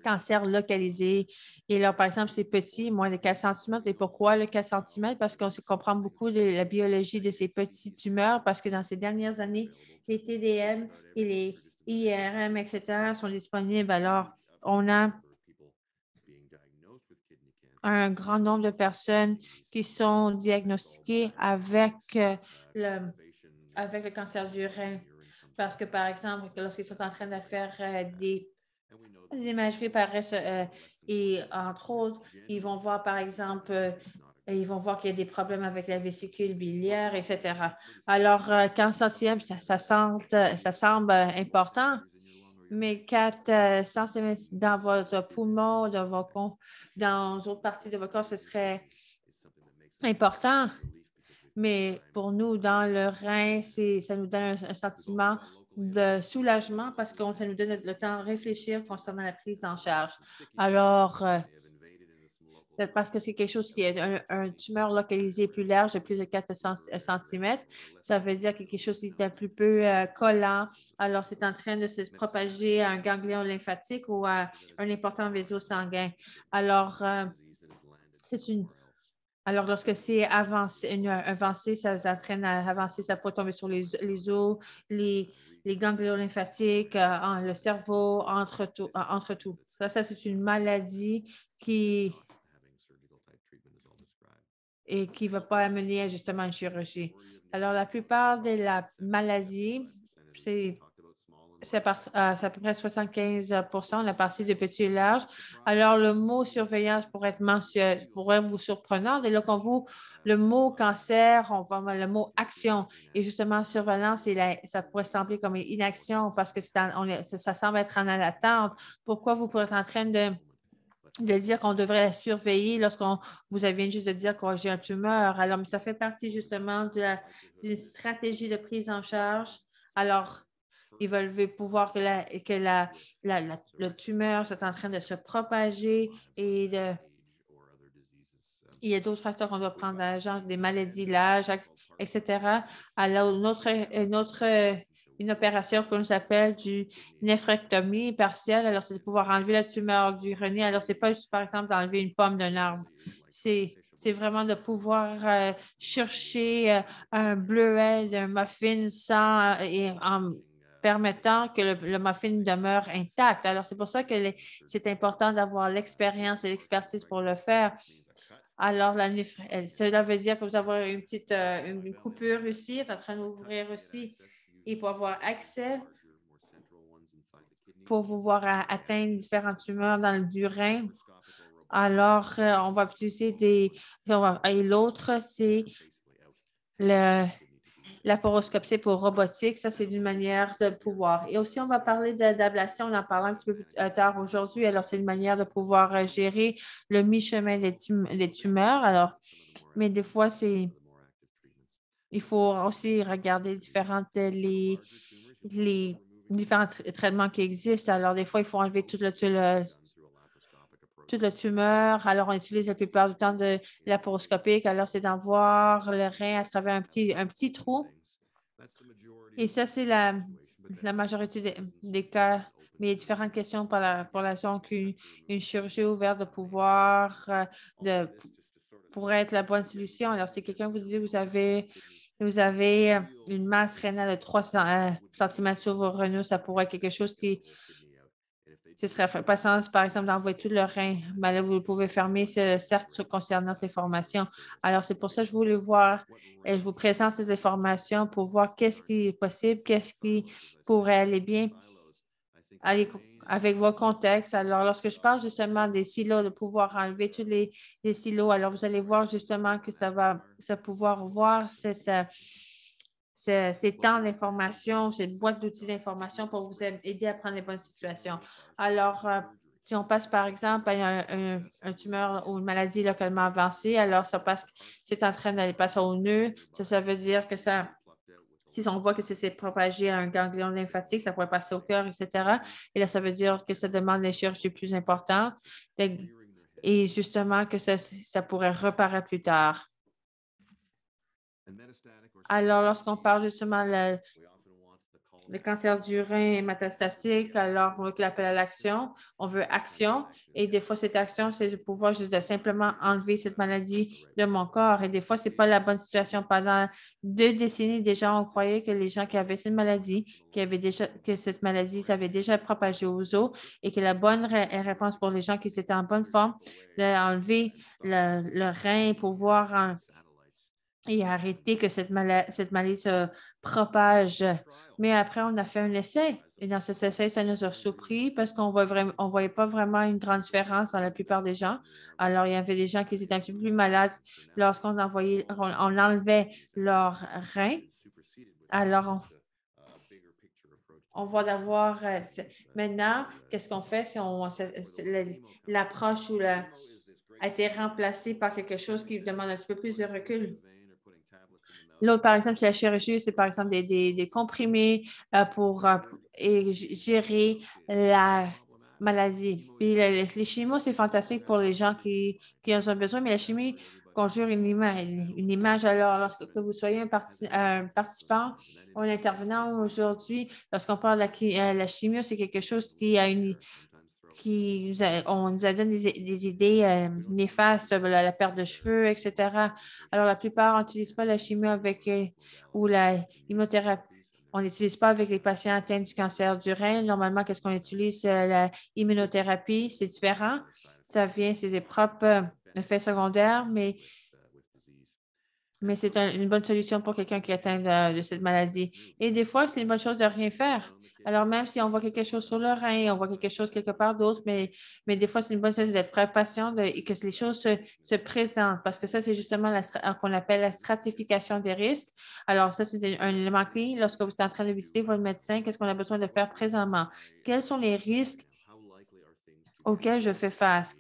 cancer localisé. Et là, par exemple, c'est petit, moins de 4 cm. Et pourquoi le 4 cm? Parce qu'on comprend beaucoup de la biologie de ces petites tumeurs, parce que dans ces dernières années, les TDM et les IRM, etc., sont disponibles. Alors, on a un grand nombre de personnes qui sont diagnostiquées avec le cancer du rein. Parce que, par exemple, lorsqu'ils sont en train de faire des imageries et entre autres, ils vont voir, par exemple, ils vont voir qu'il y a des problèmes avec la vésicule biliaire, etc. Alors, 15 centièmes, ça semble important, mais 4 centimètres dans votre poumon, dans d'autres parties de votre corps, ce serait important. Mais pour nous, dans le rein, ça nous donne un sentiment de soulagement parce que ça nous donne le temps de réfléchir concernant la prise en charge. Alors, parce que c'est quelque chose qui est un tumeur localisé plus large de plus de 4 cm, ça veut dire quelque chose qui est un peu collant. Alors, c'est en train de se propager à un ganglion lymphatique ou à un important vaisseau sanguin. Alors, alors, lorsque c'est avancé, ça s'entraîne à avancer, ça peut tomber sur les os, les ganglions lymphatiques, le cerveau, entre tout. Ça, c'est une maladie qui ne va pas amener justement à une chirurgie. Alors, la plupart de la maladie, c'est à peu près 75 la partie de petits et larges. Alors, le mot surveillance pourrait vous surprendre. Et là, le mot cancer, on va mettre le mot action. Et justement, surveillance, ça pourrait sembler comme une inaction parce que ça semble être en attente. Pourquoi vous pourrez être en train de dire qu'on devrait la surveiller vous avez juste de dire que j'ai un tumeur. Alors, mais ça fait partie justement d'une stratégie de prise en charge. Alors, ils veulent pouvoir que le tumeur soit en train de se propager et il y a d'autres facteurs qu'on doit prendre, genre des maladies, l'âge, etc. Alors, une opération qu'on s'appelle une néphrectomie partielle. Alors, c'est de pouvoir enlever la tumeur du renier. Alors, ce n'est pas juste, par exemple, d'enlever une pomme d'un arbre. C'est vraiment de pouvoir chercher un bleuet d'un muffin et en permettant que le muffin demeure intact. Alors, c'est pour ça que c'est important d'avoir l'expérience et l'expertise pour le faire. Alors, cela veut dire que vous avez une petite une coupure ici, est en train d'ouvrir aussi, et pour avoir accès, pour pouvoir atteindre différentes tumeurs dans le rein. Alors, on va utiliser et l'autre, c'est la poroscopie pour robotique. Ça, c'est une manière de pouvoir. Et aussi, on va parler d'ablation. On en parlera un petit peu plus tard aujourd'hui. Alors, c'est une manière de pouvoir gérer le mi-chemin des tumeurs. Alors, mais des fois, il faut aussi regarder les différents traitements qui existent. Alors, des fois, il faut enlever toute la tumeur. Alors, on utilise la plupart du temps de laparoscopique. Alors, c'est d'en voir le rein à travers un petit trou. Et ça, c'est la majorité des cas. Mais il y a différentes questions pour la zone qu'une chirurgie ouverte de pouvoir pourrait être la bonne solution. Alors, si quelqu'un vous dit vous avez une masse rénale de 300 cm sur vos reins, ça pourrait être quelque chose qui ce serait patient, par exemple, d'envoyer tout le rein. Mais là, vous pouvez fermer ce cercle concernant ces formations. Alors, c'est pour ça que je voulais voir et je vous présente ces informations pour voir qu'est-ce qui est possible, qu'est-ce qui pourrait aller bien avec vos contextes. Alors, lorsque je parle justement des silos, de pouvoir enlever tous les silos, alors vous allez voir justement que ça va pouvoir voir ces temps d'information, cette boîte d'outils d'information pour vous aider à prendre les bonnes situations. Alors, si on passe par exemple à un tumeur ou une maladie localement avancée, alors ça passe, c'est en train d'aller passer au nœud. Ça veut dire que ça, si on voit que c'est propagé à un ganglion lymphatique, ça pourrait passer au cœur, etc. Et là, ça veut dire que ça demande des chirurgies plus importantes et justement que ça pourrait reparaître plus tard. Alors, lorsqu'on parle justement le cancer du rein métastatique, alors on veut qu'il appelle à l'action, on veut action. Et des fois, cette action, c'est de pouvoir juste de simplement enlever cette maladie de mon corps. Et des fois, ce n'est pas la bonne situation. Pendant 2 décennies, déjà, on croyait que les gens qui avaient cette maladie, que cette maladie s'avait déjà propagé aux os et que la bonne réponse pour les gens qui étaient en bonne forme, d'enlever le rein pour pouvoir et arrêter que cette maladie se propage. Mais après, on a fait un essai. Et dans cet essai, ça nous a surpris parce qu'on ne voyait pas vraiment une grande différence dans la plupart des gens. Alors, il y avait des gens qui étaient un petit peu plus malades lorsqu'on on enlevait leur rein. Alors, on va d'avoir maintenant, qu'est-ce qu'on fait si l'approche a été remplacée par quelque chose qui demande un petit peu plus de recul? L'autre, par exemple, c'est la chirurgie, c'est par exemple des comprimés pour gérer la maladie. Puis les chimios, c'est fantastique pour les gens qui en ont besoin, mais la chimie conjure une image. Alors, lorsque vous soyez un participant ou un intervenant aujourd'hui, lorsqu'on parle de la chimio, c'est quelque chose qui a on nous a donné des idées néfastes, la perte de cheveux, etc. Alors, la plupart n'utilisent pas la chimie ou la immunothérapie. On n'utilise pas avec les patients atteints du cancer du rein. Normalement, qu'est-ce qu'on utilise? La immunothérapie, c'est différent. C'est des propres effets secondaires, mais c'est une bonne solution pour quelqu'un qui est atteint de cette maladie. Et des fois, c'est une bonne chose de rien faire. Alors, même si on voit quelque chose sur le rein, on voit quelque chose quelque part d'autre, mais des fois, c'est une bonne chose d'être très patient et que les choses se présentent parce que ça, c'est justement qu'on appelle la stratification des risques. Alors, ça, c'est un élément clé. Lorsque vous êtes en train de visiter votre médecin, qu'est-ce qu'on a besoin de faire présentement? Quels sont les risques auxquels je fais face?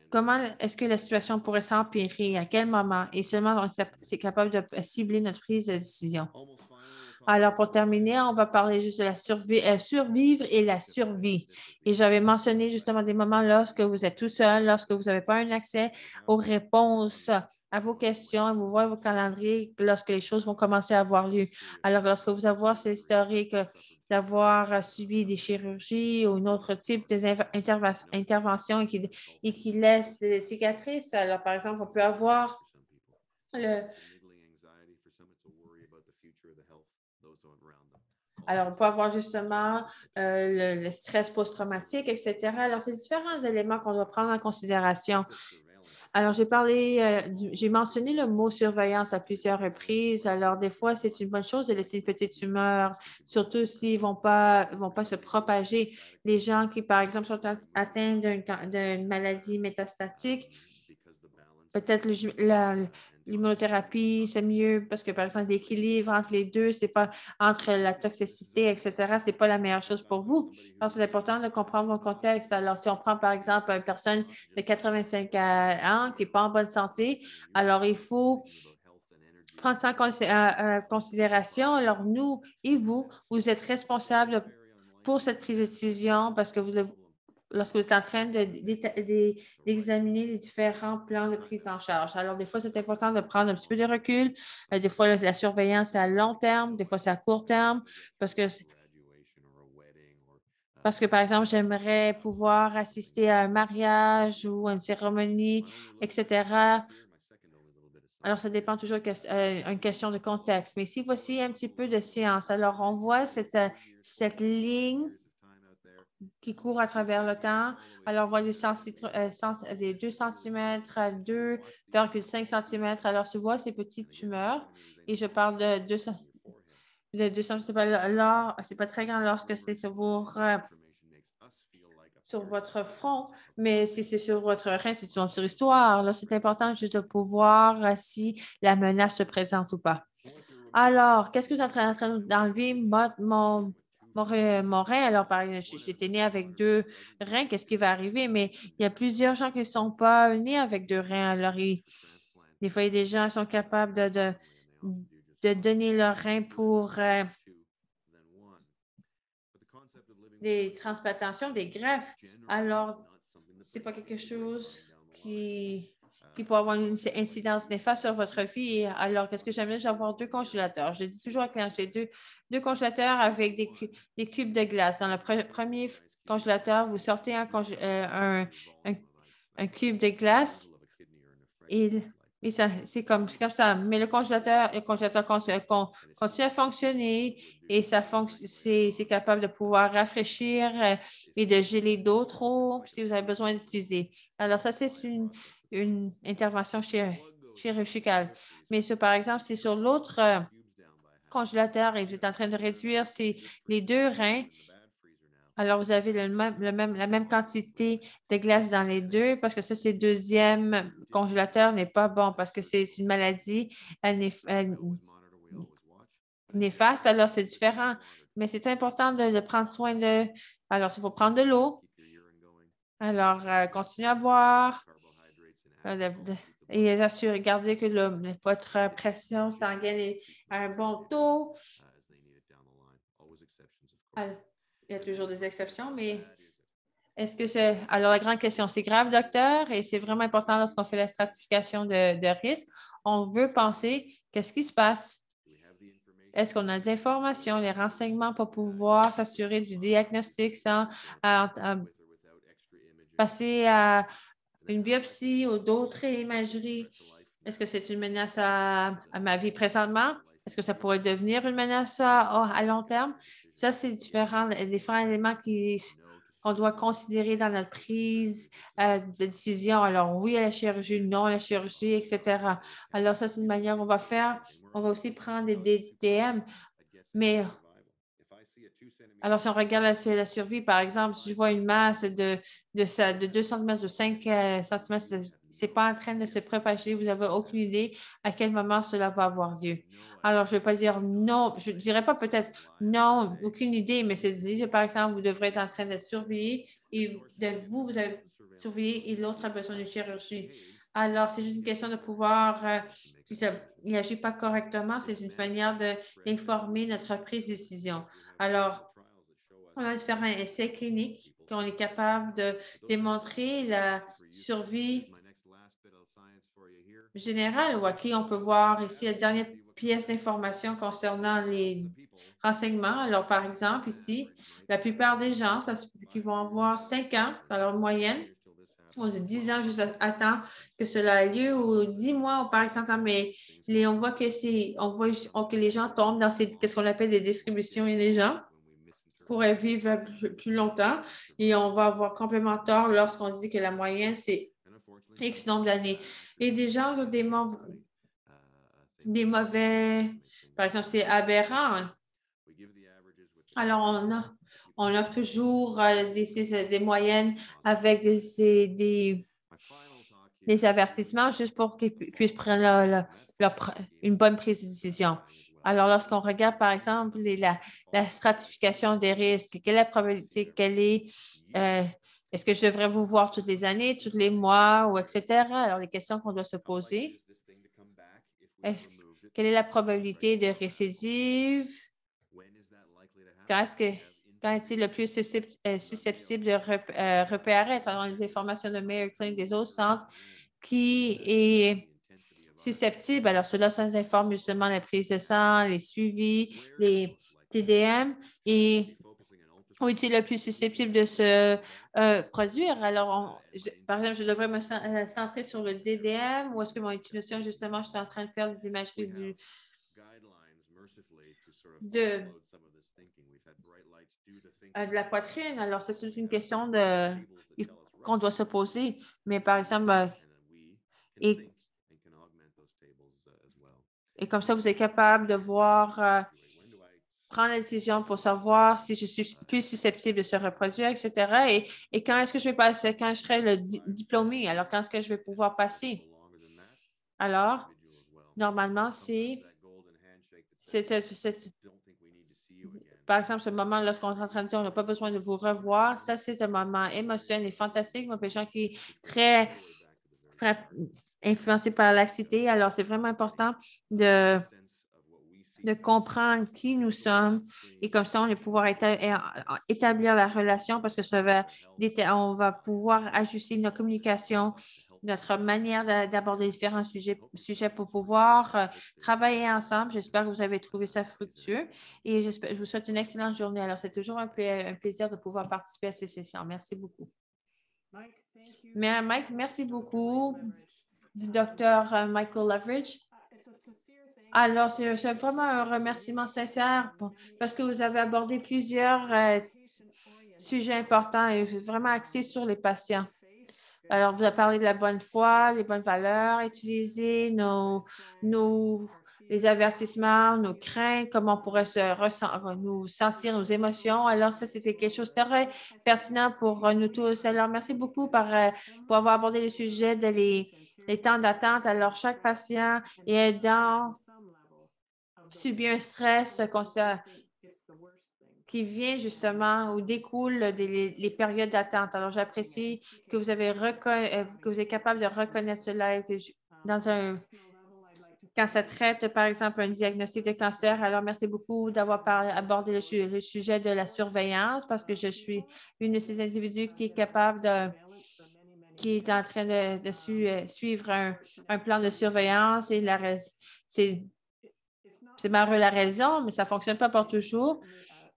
Comment est-ce que la situation pourrait s'empirer? À quel moment? Et seulement, c'est capable de cibler notre prise de décision. Alors, pour terminer, on va parler juste de la survivre et la survie. Et j'avais mentionné justement des moments lorsque vous êtes tout seul, lorsque vous n'avez pas un accès aux réponses à vos questions, vous voyez vos calendriers lorsque les choses vont commencer à avoir lieu. Alors, lorsque vous avez ces historiques d'avoir subi des chirurgies ou un autre type d'intervention et qui laisse des cicatrices, alors, par exemple, on peut avoir on peut avoir justement le stress post-traumatique, etc. Alors, c'est différents éléments qu'on doit prendre en considération. Alors, j'ai mentionné le mot surveillance à plusieurs reprises. Alors, des fois, c'est une bonne chose de laisser une petite tumeur, surtout s'ils ne vont pas se propager. Les gens qui, par exemple, sont atteints d'une maladie métastatique, peut-être l'immunothérapie, c'est mieux parce que, par exemple, l'équilibre entre les deux, c'est pas entre la toxicité, etc., c'est pas la meilleure chose pour vous. Alors, c'est important de comprendre mon contexte. Alors, si on prend, par exemple, une personne de 85 ans qui n'est pas en bonne santé, alors il faut prendre ça en considération. Alors, nous et vous êtes responsables pour cette prise de décision parce que lorsque vous êtes en train d'examiner les différents plans de prise en charge. Alors, des fois, c'est important de prendre un petit peu de recul. Des fois, la surveillance, c'est à long terme. Des fois, c'est à court terme parce que, par exemple, j'aimerais pouvoir assister à un mariage ou à une cérémonie, etc. Alors, ça dépend toujours d'une question de contexte. Mais ici, voici un petit peu de science. Alors, on voit cette ligne qui court à travers le temps. Alors, on voit des 2 cm à 2,5 cm. Alors, tu vois ces petites tumeurs. Et je parle de 200. Le 200, c'est pas très grand lorsque c'est sur votre front, mais si c'est sur votre rein, c'est une autre histoire. Là, c'est important juste de pouvoir si la menace se présente ou pas. Alors, qu'est-ce que vous êtes en train d'enlever mon rein? Alors, par exemple, j'étais née avec 2 reins, qu'est-ce qui va arriver? Mais il y a plusieurs gens qui ne sont pas nés avec 2 reins. Alors, des fois, il y a des gens qui sont capables de donner leur rein pour des transplantations, des greffes. Alors, ce n'est pas quelque chose qui peut avoir une incidence néfaste sur votre vie. Alors, qu'est-ce que j'aimerais? J'ai avoir 2 congélateurs. Je dis toujours quand j'ai deux congélateurs avec des cubes de glace. Dans le premier congélateur, vous sortez un cube de glace et c'est comme ça. Mais le congélateur continue à fonctionner et c'est capable de pouvoir rafraîchir et de geler d'eau trop si vous avez besoin d'utiliser. Alors, ça, c'est une intervention chirurgicale. Mais ça, par exemple, c'est sur l'autre congélateur et vous êtes en train de réduire les 2 reins. Alors, vous avez la même quantité de glace dans les deux parce que ça, c'est le deuxième congélateur n'est pas bon parce que c'est une maladie néfaste. Alors, c'est différent. Mais c'est important de prendre soin de. Alors, il faut prendre de l'eau. Alors, continuez à boire et assurer, garder que votre pression sanguine est à un bon taux. Alors, il y a toujours des exceptions, mais est-ce que c'est. Alors, la grande question, c'est grave, docteur, et c'est vraiment important lorsqu'on fait la stratification de risque. On veut penser qu'est-ce qui se passe? Est-ce qu'on a des informations, les renseignements pour pouvoir s'assurer du diagnostic sans passer à une biopsie ou d'autres imageries? Est-ce que c'est une menace à ma vie présentement? Est-ce que ça pourrait devenir une menace à long terme? Ça, c'est différents éléments qu'on doit considérer dans notre prise de décision. Alors, oui à la chirurgie, non à la chirurgie, etc. Alors, ça, c'est une manière qu'on va faire. On va aussi prendre des DTM, mais alors, si on regarde la survie, par exemple, si je vois une masse de 2 cm, de 5 cm, ce n'est pas en train de se propager. Vous n'avez aucune idée à quel moment cela va avoir lieu. Alors, je ne vais pas dire non, je ne dirais pas peut-être non, aucune idée, mais c'est par exemple, vous devrez être en train d'être surveillé et vous avez surveillé et l'autre a besoin de chirurgie. Alors, c'est juste une question de pouvoir, si ça n'agit pas correctement, c'est une manière d'informer notre prise de décision. Alors, on a différents essais cliniques qu'on est capable de démontrer la survie générale ou à qui on peut voir ici la dernière pièce d'information concernant les renseignements. Alors, par exemple, ici, la plupart des gens qui vont avoir 5 ans dans leur moyenne, ou 10 ans juste à temps que cela ait lieu, ou 10 mois, ou par exemple, mais on voit que les gens tombent dans qu'est-ce qu'on appelle des distributions et les gens pourraient vivre plus longtemps et on va avoir complètement tort lorsqu'on dit que la moyenne, c'est X nombre d'années. Et des gens ont des mauvais, par exemple, c'est aberrant. Alors, on offre toujours des moyennes avec des avertissements juste pour qu'ils puissent prendre une bonne prise de décision. Alors, lorsqu'on regarde, par exemple, la stratification des risques, quelle est la probabilité, est-ce que je devrais vous voir toutes les années, tous les mois, ou etc.? Alors, les questions qu'on doit se poser. Quelle est la probabilité de récidive? Quand est-il le plus susceptible de repérer dans les informations de Mayo Clinic des autres centres qui est susceptible? Alors, cela, ça nous informe justement la prise de sang, les suivis, les TDM et où est-il le plus susceptible de se produire? Alors, par exemple, je devrais me centrer sur le DDM ou est-ce que mon utilisation, justement, je suis en train de faire des imageries de la poitrine. Alors, c'est une question qu'on doit se poser. Mais par exemple, et, et comme ça, vous êtes capable de voir, prendre la décision pour savoir si je suis plus susceptible de se reproduire, etc. Et quand est-ce que je vais passer, quand je serai diplômé, alors quand est-ce que je vais pouvoir passer? Alors, normalement, par exemple, ce moment lorsqu'on est en train de dire on n'a pas besoin de vous revoir, ça, c'est un moment émotionnel et fantastique. Moi, des gens qui est très influencé par laxité. Alors, c'est vraiment important de comprendre qui nous sommes et comme ça, on va pouvoir établir la relation parce que on va pouvoir ajuster nos communications, notre manière d'aborder différents sujets pour pouvoir travailler ensemble. J'espère que vous avez trouvé ça fructueux et je vous souhaite une excellente journée. Alors, c'est toujours un plaisir de pouvoir participer à ces sessions. Merci beaucoup. Mike, merci beaucoup, Dr. Michael Leverage. Alors, c'est vraiment un remerciement sincère parce que vous avez abordé plusieurs sujets importants et vraiment axés sur les patients. Alors, vous avez parlé de la bonne foi, les bonnes valeurs, utiliser les avertissements, nos craintes, comment on pourrait nous sentir nos émotions. Alors, ça, c'était quelque chose de très pertinent pour nous tous. Alors, merci beaucoup pour avoir abordé le sujet les temps d'attente. Alors, chaque patient est subit un stress qui vient justement ou découle des périodes d'attente. Alors, j'apprécie que vous êtes capable de reconnaître cela quand ça traite, par exemple, un diagnostic de cancer. Alors, merci beaucoup d'avoir abordé le sujet de la surveillance parce que je suis une de ces individus qui est qui est en train de suivre un plan de surveillance et c'est malheureux la raison, mais ça ne fonctionne pas pour toujours.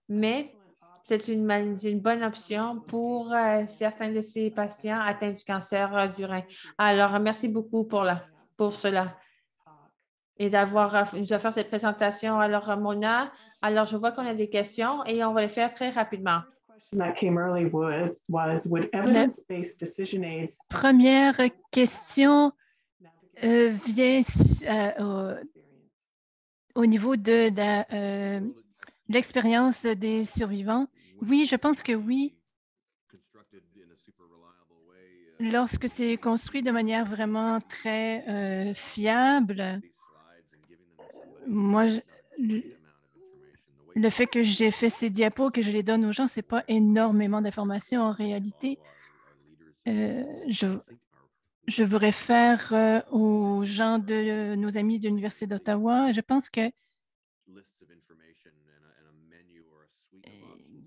Mais c'est une bonne option pour certains de ces patients atteints du cancer du rein. Alors, merci beaucoup pour cela et d'avoir nous offert cette présentation. Alors, Mona, alors je vois qu'on a des questions et on va les faire très rapidement. La première question vient au niveau de l'expérience des survivants. Oui, je pense que oui. Lorsque c'est construit de manière vraiment très fiable, moi, le fait que j'ai fait ces diapos, que je les donne aux gens, ce n'est pas énormément d'informations en réalité. Je vous réfère aux gens de nos amis de l'Université d'Ottawa. Je pense que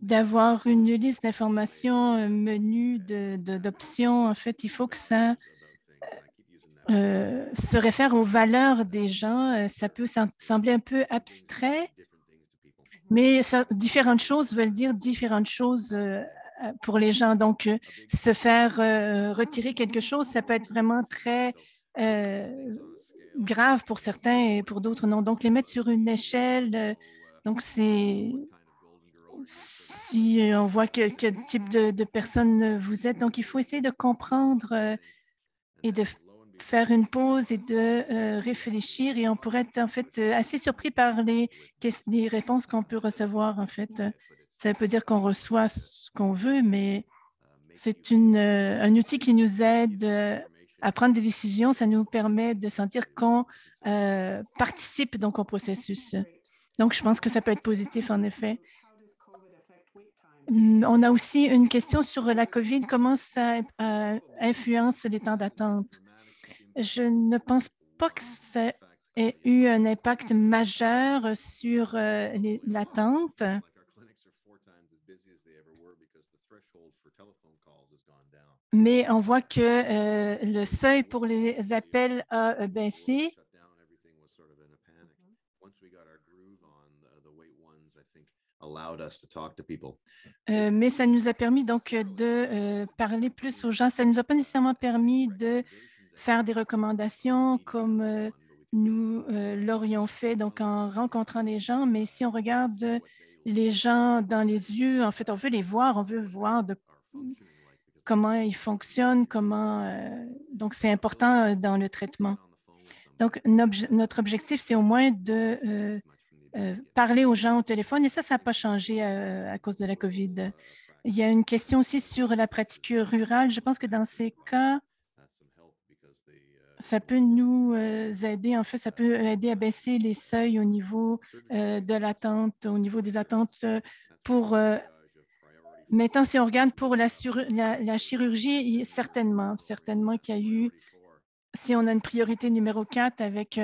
d'avoir une liste d'informations, un menu d'options, en fait, il faut que ça se réfère aux valeurs des gens. Ça peut sembler un peu abstrait, mais différentes choses veulent dire différentes choses pour les gens. Donc, se faire retirer quelque chose, ça peut être vraiment très grave pour certains et pour d'autres non. Donc, les mettre sur une échelle, donc si on voit quel type de personne vous êtes, donc il faut essayer de comprendre et de faire une pause et de réfléchir et on pourrait être en fait assez surpris par les réponses qu'on peut recevoir en fait. Ça veut dire qu'on reçoit ce qu'on veut, mais c'est un outil qui nous aide à prendre des décisions. Ça nous permet de sentir qu'on participe donc au processus. Donc, je pense que ça peut être positif en effet. On a aussi une question sur la COVID. Comment ça influence les temps d'attente? Je ne pense pas que ça ait eu un impact majeur sur l'attente. Mais on voit que le seuil pour les appels a baissé. Mais ça nous a permis donc de parler plus aux gens. Ça ne nous a pas nécessairement permis de faire des recommandations comme nous l'aurions fait donc en rencontrant les gens. Mais si on regarde les gens dans les yeux. En fait, on veut les voir, on veut voir comment ils fonctionnent, donc c'est important dans le traitement. Donc, notre objectif, c'est au moins de parler aux gens au téléphone et ça n'a pas changé à cause de la COVID. Il y a une question aussi sur la pratique rurale. Je pense que dans ces cas, ça peut nous aider. En fait, ça peut aider à baisser les seuils au niveau de l'attente, au niveau des attentes pour… Maintenant, si on regarde pour la chirurgie, certainement qu'il y a eu, si on a une priorité numéro 4 avec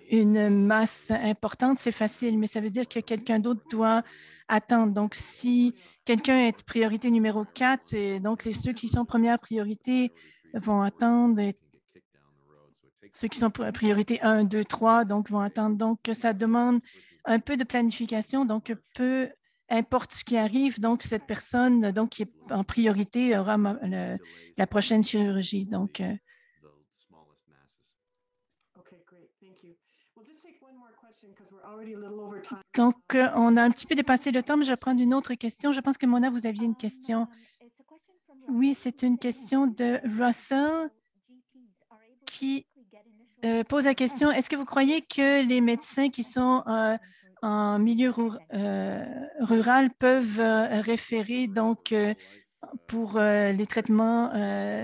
une masse importante, c'est facile, mais ça veut dire que quelqu'un d'autre doit attendre. Donc, si quelqu'un est priorité numéro 4, et donc ceux qui sont première priorité vont attendre, et ceux qui sont priorité 1, 2, 3, donc vont attendre. Donc, ça demande un peu de planification, donc peu importe ce qui arrive, donc cette personne donc, qui est en priorité aura la prochaine chirurgie. Donc, on a un petit peu dépassé le temps, mais je vais prendre une autre question. Je pense que Mona, vous aviez une question. Oui, c'est une question de Russell qui pose la question, est-ce que vous croyez que les médecins qui sont en milieu rural peuvent référer donc pour les traitements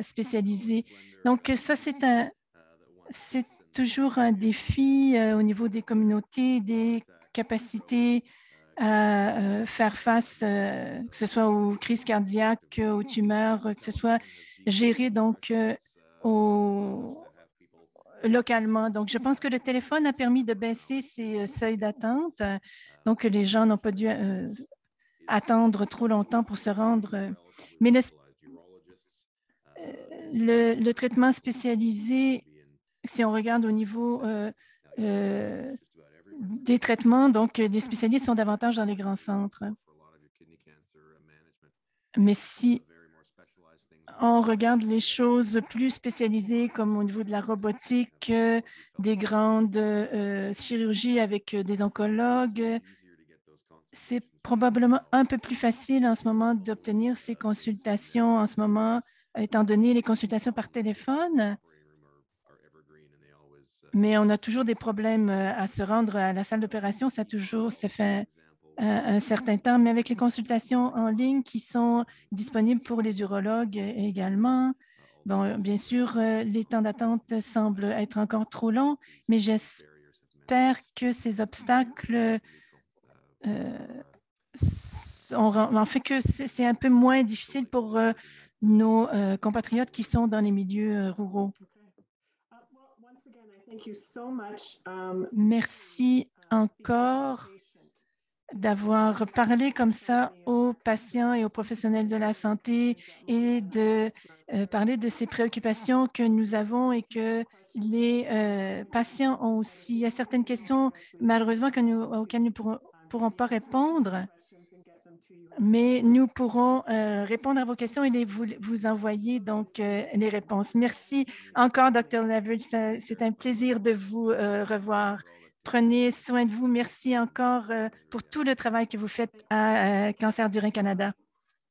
spécialisés? Donc, ça, c'est toujours un défi au niveau des communautés, des capacités à faire face, que ce soit aux crises cardiaques, aux tumeurs, que ce soit géré donc localement. Donc, je pense que le téléphone a permis de baisser ces seuils d'attente, donc les gens n'ont pas dû attendre trop longtemps pour se rendre. Mais le traitement spécialisé, si on regarde au niveau des traitements, donc les spécialistes sont davantage dans les grands centres. Mais si on regarde les choses plus spécialisées comme au niveau de la robotique, des grandes chirurgies avec des oncologues, c'est probablement un peu plus facile en ce moment d'obtenir ces consultations en ce moment, étant donné les consultations par téléphone. Mais on a toujours des problèmes à se rendre à la salle d'opération. Ça fait un certain temps, mais avec les consultations en ligne qui sont disponibles pour les urologues également. Bon, bien sûr, les temps d'attente semblent être encore trop longs, mais j'espère que ces obstacles en fait que c'est un peu moins difficile pour nos compatriotes qui sont dans les milieux ruraux. Merci encore d'avoir parlé comme ça aux patients et aux professionnels de la santé et de parler de ces préoccupations que nous avons et que les patients ont aussi. Il y a certaines questions, malheureusement, auxquelles nous ne pourrons pas répondre, mais nous pourrons répondre à vos questions et vous envoyer donc les réponses. Merci encore, Dr. Leveridge. C'est un plaisir de vous revoir. Prenez soin de vous. Merci encore pour tout le travail que vous faites à Cancer du Rein Canada.